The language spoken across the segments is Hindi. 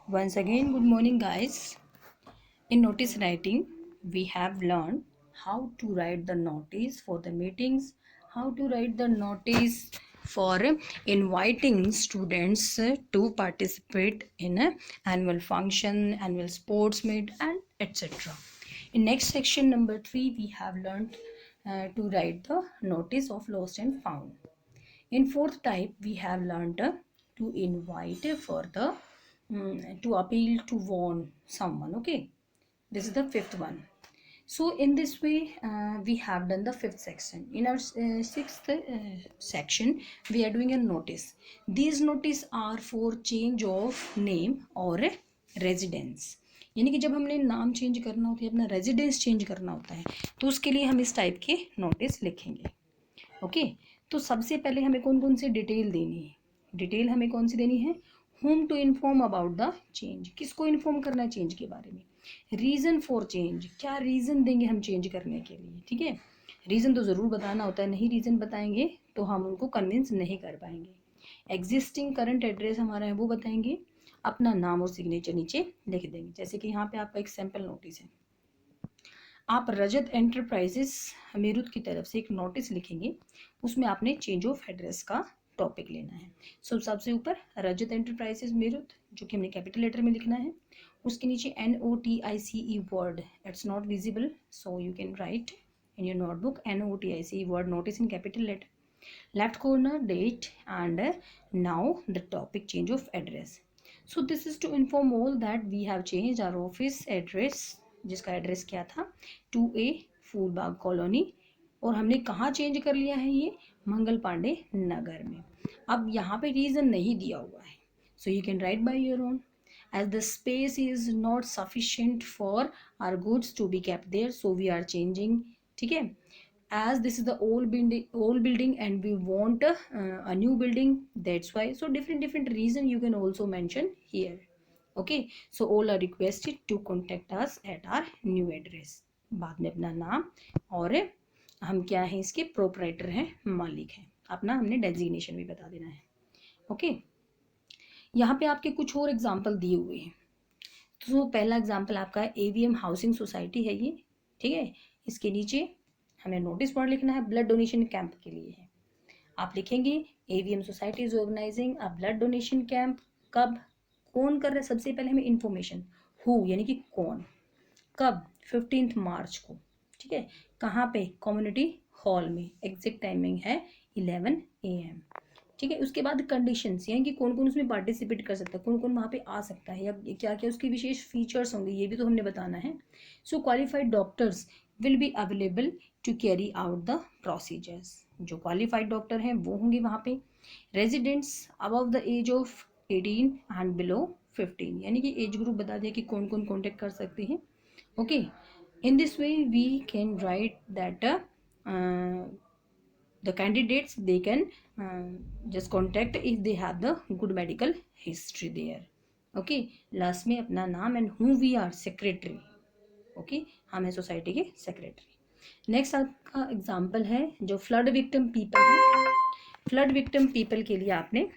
Once again, good morning, guys. In notice writing, we have learned how to write the notice for the meetings, how to write the notice for inviting students to participate in a annual function, annual sports meet, and etc. In next section number 3, we have learned to write the notice of lost and found. In fourth type, we have learned to invite for the to appeal to warn someone. Okay, this is the fifth one. So in this way, we have done the fifth section. In our sixth section, we are doing a notice. These notice are for change of name or residence. यानी कि जब हमने नाम चेंज करना होता है, अपना रेजिडेंस चेंज करना होता है, तो उसके लिए हम इस टाइप के नोटिस लिखेंगे. ओके, तो सबसे पहले हमें कौन कौन सी डिटेल देनी है. डिटेल हमें कौन सी देनी है. Whom to inform about the change. किसको इन्फॉर्म करना है चेंज के बारे में. रीज़न फॉर चेंज, क्या रीज़न देंगे हम चेंज करने के लिए. ठीक है, रीज़न तो ज़रूर बताना होता है, नहीं रीज़न बताएंगे तो हम उनको कन्विंस नहीं कर पाएंगे. एग्जिस्टिंग करंट एड्रेस हमारा है वो बताएंगे. अपना नाम और सिग्नेचर नीचे लिख देंगे. जैसे कि यहाँ पे आपका एक सैम्पल नोटिस है. आप रजत एंटरप्राइजेस मीरुत की तरफ से एक नोटिस लिखेंगे, उसमें आपने चेंज ऑफ एड्रेस का टॉपिक लेना है. सो सबसे ऊपर रजत एंटरप्राइजेस मीरुत, जो कि हमने कैपिटल लेटर में लिखना है. उसके नीचे NOTICE word, it's not visible, so you can write in your notebook NOTICE word notice in capital letter. Left corner date and now the topic change of address. So this is to inform all that we have change our office address, जिसका एड्रेस क्या था 2A फूलबाग कॉलोनी, और हमने कहाँ चेंज कर लिया है ये मंगल पांडे नगर में. अब यहाँ पे रीज़न नहीं दिया हुआ है, सो you can right by your own. as the space is not sufficient for our goods to be kept there, so we are changing. ठीक है, as this is the old building and we want a new building, that's why. So different reason you can also mention here. Okay, so all are requested to contact us at our new address. बाद में अपना नाम और हम क्या हैं इसके प्रोपराइटर हैं, मालिक हैं, अपना हमने डेजिग्नेशन भी बता देना है. ओके, यहाँ पे आपके कुछ और एग्जाम्पल दिए हुए हैं. तो पहला एग्जाम्पल आपका AVM हाउसिंग सोसाइटी है ये. ठीक है, इसके नीचे हमें नोटिस बोर्ड लिखना है, ब्लड डोनेशन कैंप के लिए है. आप लिखेंगे AVM society is organising a blood donation camp. कब, कौन कर रहा है, सबसे पहले हमें इन्फॉर्मेशन हु यानी कि कौन, कब 15 मार्च को. ठीक है, कहाँ पे, कम्युनिटी हॉल में. एग्जैक्ट टाइमिंग है 11 AM. ठीक है, उसके बाद कंडीशंस यानी कि कौन कौन उसमें पार्टिसिपेट कर सकता है, कौन कौन वहाँ पे आ सकता है, या क्या क्या उसके विशेष फीचर्स होंगे, ये भी तो हमने बताना है. So qualified doctors will be available to carry out the procedures. जो क्वालिफाइड डॉक्टर हैं वो होंगे वहाँ पे. Residents above the age of 18 and below 15, यानी कि एज ग्रुप बता दिया कि कौन कौन कॉन्टेक्ट कर सकते हैं. Okay, in this way we can write that the candidates they can just contact if they have the good medical history there. okay, last में अपना नाम and who we are secretary. Okay, हम हैं सोसाइटी के सेक्रेटरी. नेक्स्ट आपका एग्जाम्पल है जो फ्लड विक्टिम पीपल है. फ्लड विक्टिम पीपल के लिए आपने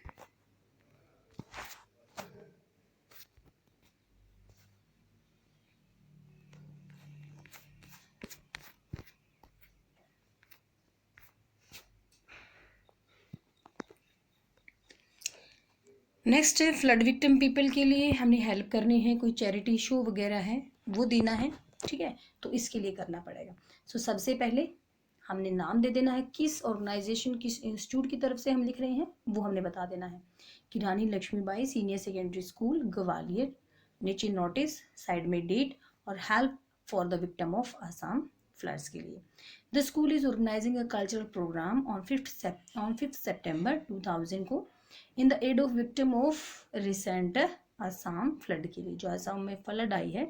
नेक्स्ट है फ्लड विक्टिम पीपल के लिए हमने हेल्प करनी है, कोई चैरिटी शो वगैरह है वो देना है. ठीक है, तो इसके लिए करना पड़ेगा. सो सबसे पहले हमने नाम दे देना है, किस ऑर्गेनाइजेशन किस इंस्टीट्यूट की तरफ से हम लिख रहे हैं वो हमने बता देना है कि Rani Laxmibai senior secondary school Gwalior. नीचे नोटिस, साइड में डेट और help for the victim of Assam floods के लिए. The school is organising a cultural programme on 5 सितंबर 2000 को in the aid of victim of recent Assam flood के लिए. जो असम में फ्लड आई है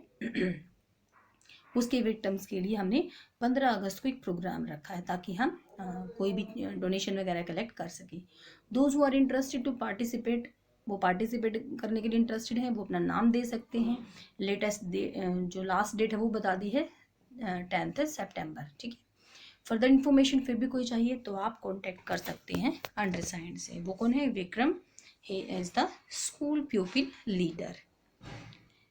उसके विक्टिम्स के लिए हमने 15 अगस्त को एक प्रोग्राम रखा है ताकि हम कोई भी डोनेशन वगैरह कलेक्ट कर सकें. Those who are interested to participate, वो पार्टिसिपेट करने के लिए इंटरेस्टेड हैं, वो अपना नाम दे सकते हैं. लेटेस्ट जो लास्ट डेट है वो बता दी है 10 सितंबर. ठीक है, फर्दर इन्फॉर्मेशन फिर भी कोई चाहिए तो आप कांटेक्ट कर सकते हैं अंडरसाइंड से. वो कौन है, Vikram, he is the school प्यूपिल leader.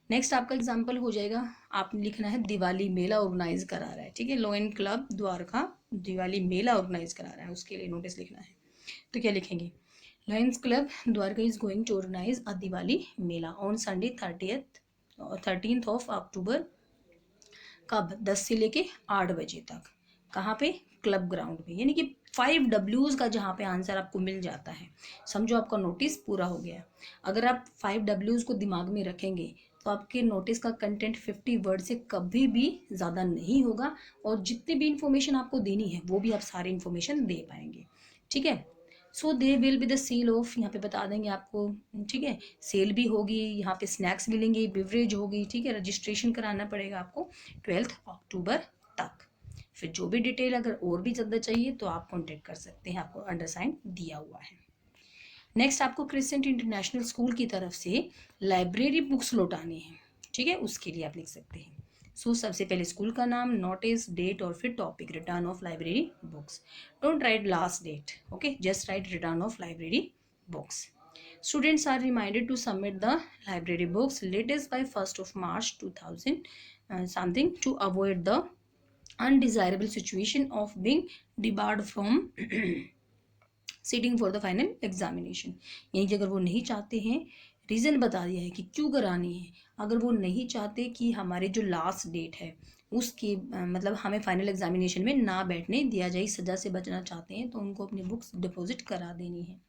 Next आपका एग्जाम्पल हो जाएगा, आपने लिखना है दिवाली मेला ऑर्गेनाइज करा रहा है, ठीक है, लॉयन क्लब द्वारका दिवाली मेला ऑर्गेनाइज करा रहा है, उसके लिए नोटिस लिखना है। तो क्या लिखेंगे, Lions club Dwarka is going to organize a Diwali mela on Sunday 13th of October. कब, 10 से लेके 8 बजे तक। कहाँ पे, क्लब ग्राउंड पे। यानी कि 5 Ws का जहाँ पे आंसर आपको मिल जाता है, समझो आपका नोटिस पूरा हो गया। अगर आप 5 Ws को दिमाग में रखेंगे तो आपके नोटिस का कंटेंट 50 वर्ड से कभी भी ज़्यादा नहीं होगा, और जितनी भी इंफॉर्मेशन आपको देनी है वो भी आप सारी इंफॉर्मेशन दे पाएंगे, ठीक है। So they will be the cell of, यहाँ पे बता देंगे आपको, ठीक है, सेल भी होगी, यहाँ पे स्नैक्स मिलेंगे, बिवरेज होगी, ठीक है, रजिस्ट्रेशन कराना पड़ेगा आपको 12 अक्टूबर तक। फिर जो भी डिटेल अगर और भी ज़्यादा चाहिए तो आप कॉन्टेक्ट कर सकते हैं, आपको अंडरसाइन दिया हुआ है। नेक्स्ट आपको क्रिसेंट इंटरनेशनल स्कूल की तरफ से लाइब्रेरी बुक्स लौटानी है, ठीक है, उसके लिए आप लिख सकते हैं। सो सबसे पहले स्कूल का नाम, नोटिस, डेट और फिर topic, return of library books. Don't write last date, okay, just write return of library books. Students are reminded to submit the library books latest by 1st of March 2000 something to avoid the undesirable situation of being debarred from sitting for the final examination. यानी कि अगर वो नहीं चाहते हैं, रीज़न बता दिया है कि क्यों करानी है, अगर वो नहीं चाहते कि हमारे जो लास्ट डेट है उसके मतलब हमें फाइनल एग्जामिनेशन में ना बैठने दिया जाए, सज़ा से बचना चाहते हैं, तो उनको अपनी बुक्स डिपॉजिट करा देनी है।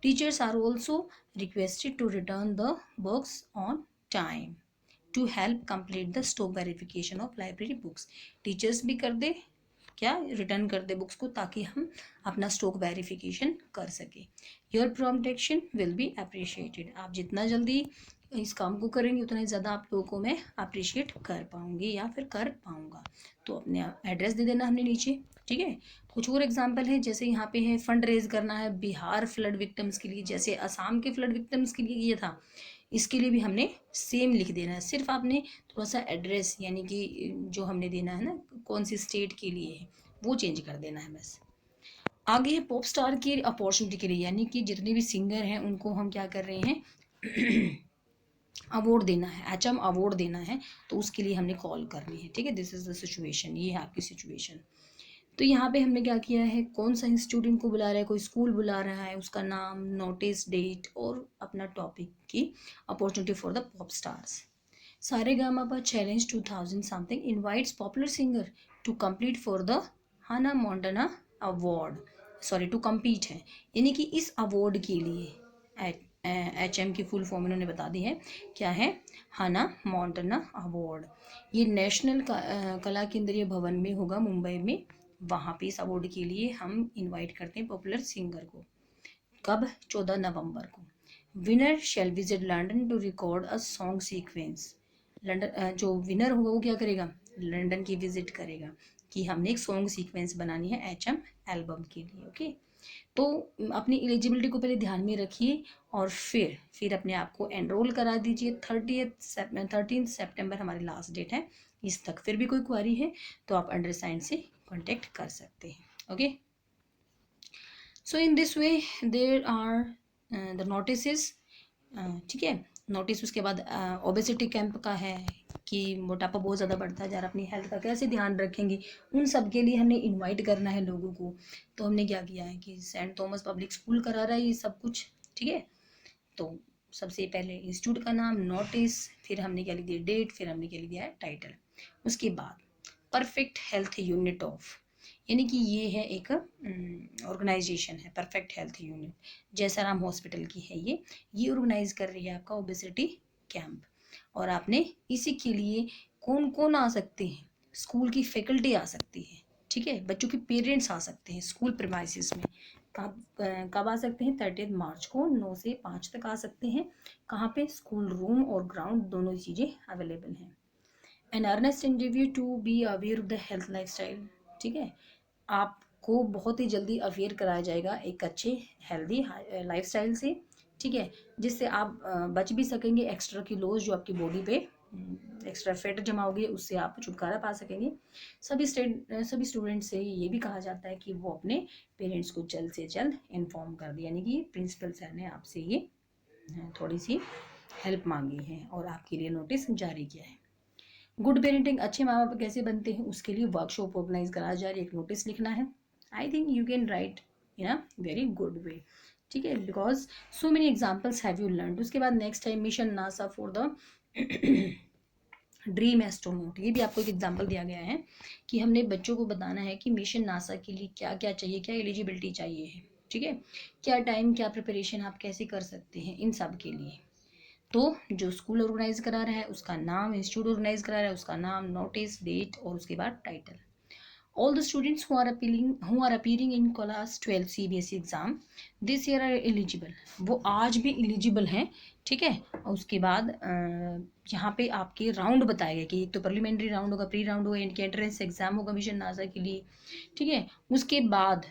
Teachers are also requested to return the books on time to help complete the stock verification of library books. Teachers भी कर दे क्या, रिटर्न कर दे बुक्स को, ताकि हम अपना स्टॉक वेरिफिकेशन कर सके। Your prompt action will be appreciated. आप जितना जल्दी इस काम को करेंगे उतना ही ज़्यादा आप लोगों को मैं अप्रिशिएट कर पाऊंगी या फिर कर पाऊंगा। तो अपने एड्रेस दे देना हमने नीचे, ठीक है। कुछ और एग्जाम्पल है, जैसे यहाँ पे है फंड रेज करना है बिहार फ्लड विक्टिम्स के लिए, जैसे असम के फ्लड विक्टिम्स के लिए ये था, इसके लिए भी हमने सेम लिख देना है। सिर्फ आपने थोड़ा सा एड्रेस यानी कि जो हमने देना है ना कौन सी स्टेट के लिए है वो चेंज कर देना है बस। आगे है पॉप स्टार की अपॉर्चुनिटी के लिए, यानी कि जितने भी सिंगर हैं उनको हम क्या कर रहे हैं अवार्ड देना है, HM अवार्ड देना है, तो उसके लिए हमने कॉल करनी है, ठीक है। दिस इज द सिचुएशन, ये है आपकी सिचुएशन। तो यहाँ पे हमने क्या किया है, कौन सा इंस्टीट्यूट इनको बुला रहा है, कोई स्कूल बुला रहा है, उसका नाम, नोटिस, डेट और अपना टॉपिक की opportunity for the pop stars. Saregamapa challenge 2000 something invites popular singer to complete for the Hannah Montana award, sorry to compete है, यानी कि इस अवार्ड के लिए HM की फुल फॉर्म इन्होंने बता दी है, क्या है, हाना मोंटाना अवार्ड। ये नेशनल कला केंद्रीय भवन में होगा मुंबई में, वहाँ पे इस अवार्ड के लिए हम इनवाइट करते हैं पॉपुलर सिंगर को। कब, 14 नवंबर को। Winner shall visit London to record a song sequence. London जो विनर होगा वो क्या करेगा, लंदन की विजिट करेगा कि हमने एक सॉन्ग सीक्वेंस बनानी है HM एल्बम के लिए, ओके। तो अपनी एलिजिबिलिटी को पहले ध्यान में रखिए और फिर अपने आप को एनरोल करा दीजिए। 13 सितंबर हमारी लास्ट डेट है, इस तक फिर भी कोई क्वारी है तो आप अंडरसाइंड से कांटेक्ट कर सकते हैं, okay. So in this way there are the notice, ठीक है। नोटिस उसके बाद ओबेसिटी कैंप का है कि मोटापा बहुत ज़्यादा बढ़ता है, जरा अपनी हेल्थ का कैसे ध्यान रखेंगे, उन सब के लिए हमने इनवाइट करना है लोगों को। तो हमने क्या किया है कि सेंट थॉमस पब्लिक स्कूल करा रहा है ये सब कुछ, ठीक है। तो सबसे पहले इंस्टीट्यूट का नाम, नोटिस, फिर हमने क्या लिख दिया, डेट, फिर हमने क्या लिख दिया है, टाइटल। उसके बाद परफेक्ट हेल्थ यूनिट ऑफ, यानी कि ये है एक ऑर्गेनाइजेशन है, perfect health unit, Jaisaram hospital की है ये ऑर्गेनाइज कर रही है आपका ओबेसिटी कैंप। और आपने इसी के लिए कौन कौन आ सकते हैं, स्कूल की फैकल्टी आ सकती है, ठीक है, बच्चों के पेरेंट्स आ सकते हैं स्कूल प्रीमाइसिस में। कब आ सकते हैं, 30 मार्च को 9 से 5 तक आ सकते हैं। कहाँ पे, स्कूल रूम और ग्राउंड दोनों ही चीज़ें अवेलेबल हैं। An earnest interview to be aware of the health lifestyle, ठीक है। आपको बहुत ही जल्दी अवेयर कराया जाएगा एक अच्छे हेल्दी लाइफस्टाइल से, ठीक है, जिससे आप बच भी सकेंगे एक्स्ट्रा किलोज जो आपकी बॉडी पे एक्स्ट्रा फैट जमा होगी, उससे आप छुटकारा पा सकेंगे। सभी स्टूडेंट से ये भी कहा जाता है कि वो अपने पेरेंट्स को जल्द से जल्द इन्फॉर्म कर दे, यानी कि प्रिंसिपल सर ने आपसे ये थोड़ी सी हेल्प मांगी है और आपके लिए नोटिस जारी किया है। गुड पेरेंटिंग, अच्छे माँ बाप कैसे बनते हैं, उसके लिए वर्कशॉप ऑर्गेनाइज करा जा रही है, एक नोटिस लिखना है। I think you can write in a very good way, ठीक है, because so many examples have you learn. उसके बाद next time mission NASA for the dream astronaut, ये भी आपको एक एग्जाम्पल दिया गया है कि हमने बच्चों को बताना है कि मिशन नासा के लिए क्या क्या चाहिए, क्या एलिजिबिलिटी चाहिए है, ठीक है, क्या टाइम, क्या प्रिपरेशन आप कैसे कर सकते हैं इन सब के लिए। तो जो स्कूल ऑर्गेनाइज करा रहा है उसका नाम, इंस्टीट्यूट ऑर्गेनाइज करा रहा है उसका नाम, नोटिस, डेट और उसके बाद title. All the students who are appearing in class 12 CBSE exam this year are eligible, वो आज भी एलिजिबल हैं, ठीक है। और उसके बाद यहाँ पे आपके राउंड बताए गए कि एक तो प्रिलिमिनरी राउंड होगा, प्री राउंड होगा, इनके एंट्रेंस एग्जाम होगा मिशन नासा के लिए, ठीक है। उसके बाद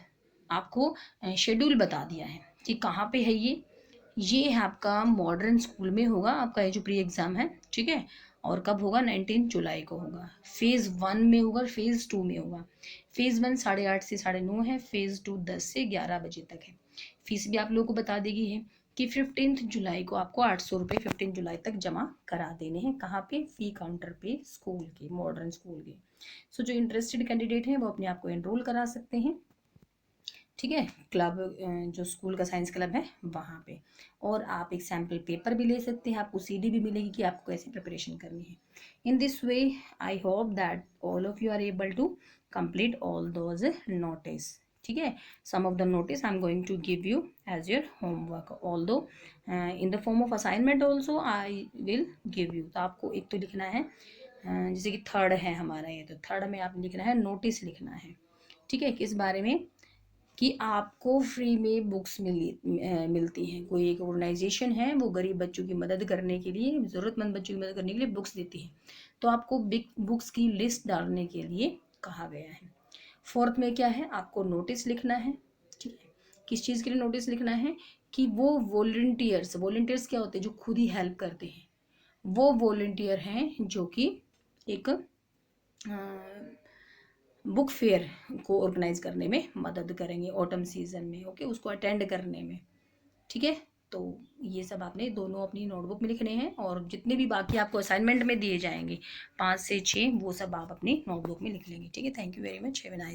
आपको शेड्यूल बता दिया है कि कहाँ पे है ये है आपका मॉडर्न स्कूल में होगा आपका ये जो प्री एग्ज़ाम है, ठीक है। और कब होगा, 19 जुलाई को होगा। फेज़ 1 में होगा, फेज़ 2 में होगा। फेज़ 1 8:30 से 9:30 है, फेज़ 2 10 से 11 बजे तक है। फीस भी आप लोगों को बता देगी है कि 15 जुलाई को आपको 800 रुपये 15 जुलाई तक जमा करा देने हैं। कहाँ पे, फी काउंटर पे, स्कूल के, मॉडर्न स्कूल के। सो जो इंटरेस्टेड कैंडिडेट हैं वो अपने आप को एनरोल करा सकते हैं, ठीक है, क्लब, जो स्कूल का साइंस क्लब है वहाँ पे। और आप एक सैम्पल पेपर भी ले सकते हैं, आपको सीडी भी मिलेगी कि आपको कैसे प्रिपरेशन करनी है। In this way I hope that all of you are able to complete all those notice, ठीक है। Some of the notice I am going to give you as your homework, all दो इन the form of assignment also I will give you. तो आपको एक तो लिखना है, जैसे कि थर्ड है हमारा ये, तो थर्ड में आप लिखना है, नोटिस लिखना है, ठीक है, किस बारे में, कि आपको फ्री में बुक्स मिलती हैं। कोई एक ऑर्गेनाइजेशन है वो गरीब बच्चों की मदद करने के लिए, ज़रूरतमंद बच्चों की मदद करने के लिए बुक्स देती है, तो आपको बिग बुक्स की लिस्ट डालने के लिए कहा गया है। फोर्थ में क्या है, आपको नोटिस लिखना है, ठीक है। किस चीज़ के लिए नोटिस लिखना है, कि वो वॉलंटियर्स क्या होते हैं, जो खुद ही हेल्प करते हैं, वो वॉलंटियर हैं जो कि एक बुक फेयर को ऑर्गेनाइज करने में मदद करेंगे ऑटम सीजन में, ओके, उसको अटेंड करने में, ठीक है। तो ये सब आपने दोनों अपनी नोटबुक में लिखने हैं, और जितने भी बाकी आपको असाइनमेंट में दिए जाएंगे 5 से 6, वो सब आप अपनी नोटबुक में लिख लेंगे, ठीक है। Thank you very much, have a nice